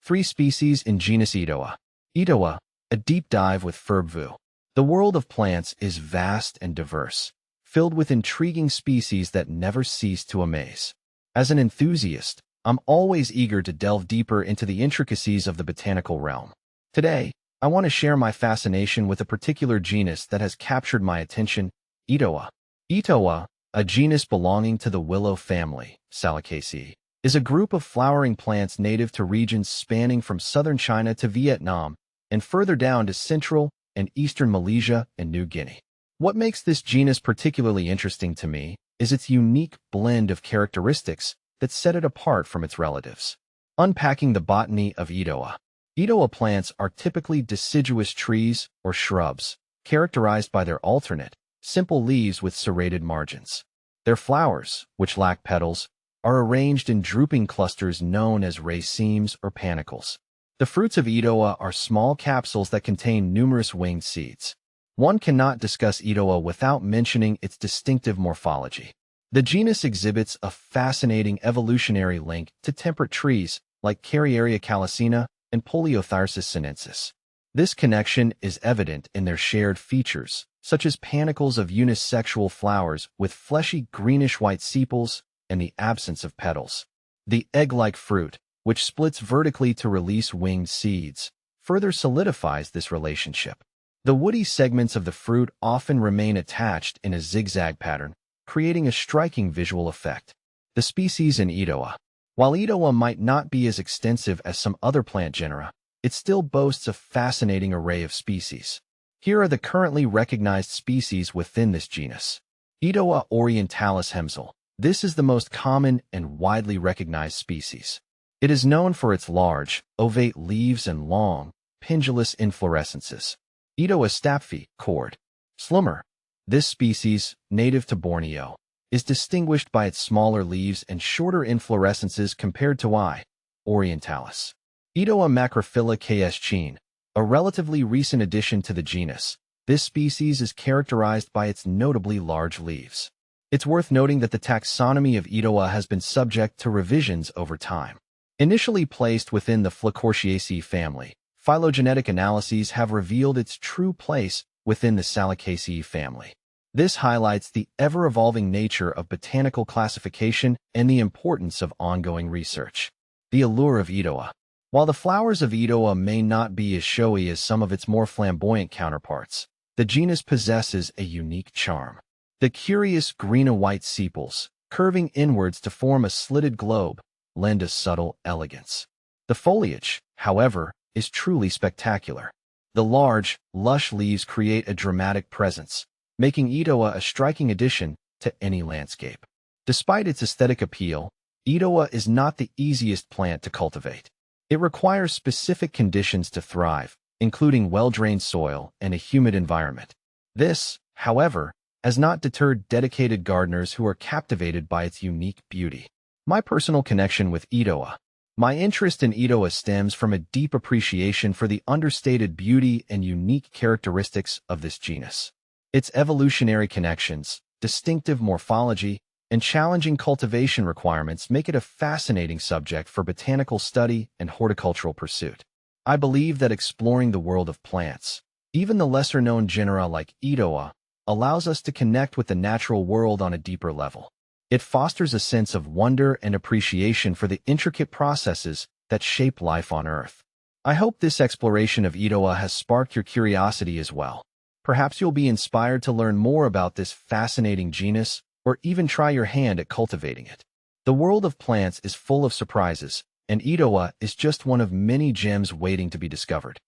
Three species in genus Itoa. Itoa, a deep dive with Ferbvu. The world of plants is vast and diverse, filled with intriguing species that never cease to amaze. As an enthusiast, I'm always eager to delve deeper into the intricacies of the botanical realm. Today, I want to share my fascination with a particular genus that has captured my attention, Itoa. Itoa, a genus belonging to the willow family, Salicaceae, is a group of flowering plants native to regions spanning from southern China to Vietnam and further down to central and eastern Malaysia and New Guinea. What makes this genus particularly interesting to me is its unique blend of characteristics that set it apart from its relatives. Unpacking the botany of Itoa. Itoa plants are typically deciduous trees or shrubs, characterized by their alternate, simple leaves with serrated margins. Their flowers, which lack petals, are arranged in drooping clusters known as racemes or panicles. The fruits of Itoa are small capsules that contain numerous winged seeds. One cannot discuss Itoa without mentioning its distinctive morphology. The genus exhibits a fascinating evolutionary link to temperate trees like Carrieria calycina and Polyothyris sinensis. This connection is evident in their shared features, such as panicles of unisexual flowers with fleshy greenish-white sepals and the absence of petals. The egg-like fruit, which splits vertically to release winged seeds, further solidifies this relationship. The woody segments of the fruit often remain attached in a zigzag pattern, creating a striking visual effect. The species in Itoa. While Itoa might not be as extensive as some other plant genera, it still boasts a fascinating array of species. Here are the currently recognized species within this genus. Itoa orientalis Hemsel. This is the most common and widely recognized species. It is known for its large, ovate leaves and long, pendulous inflorescences. Itoa stapfi, cord. Slummer. This species, native to Borneo, is distinguished by its smaller leaves and shorter inflorescences compared to I. orientalis. Itoa macrophylla ks chin, a relatively recent addition to the genus. This species is characterized by its notably large leaves. It's worth noting that the taxonomy of Itoa has been subject to revisions over time. Initially placed within the Flacourtiaceae family, phylogenetic analyses have revealed its true place within the Salicaceae family. This highlights the ever-evolving nature of botanical classification and the importance of ongoing research. The allure of Itoa. While the flowers of Itoa may not be as showy as some of its more flamboyant counterparts, the genus possesses a unique charm. The curious green-and-white sepals, curving inwards to form a slitted globe, lend a subtle elegance. The foliage, however, is truly spectacular. The large, lush leaves create a dramatic presence, making Itoa a striking addition to any landscape. Despite its aesthetic appeal, Itoa is not the easiest plant to cultivate. It requires specific conditions to thrive, including well-drained soil and a humid environment. This, however, has not deterred dedicated gardeners who are captivated by its unique beauty. My personal connection with Itoa. My interest in Itoa stems from a deep appreciation for the understated beauty and unique characteristics of this genus. Its evolutionary connections, distinctive morphology, and challenging cultivation requirements make it a fascinating subject for botanical study and horticultural pursuit. I believe that exploring the world of plants, even the lesser-known genera like Itoa, allows us to connect with the natural world on a deeper level. It fosters a sense of wonder and appreciation for the intricate processes that shape life on Earth. I hope this exploration of Itoa has sparked your curiosity as well. Perhaps you'll be inspired to learn more about this fascinating genus or even try your hand at cultivating it. The world of plants is full of surprises, and Itoa is just one of many gems waiting to be discovered.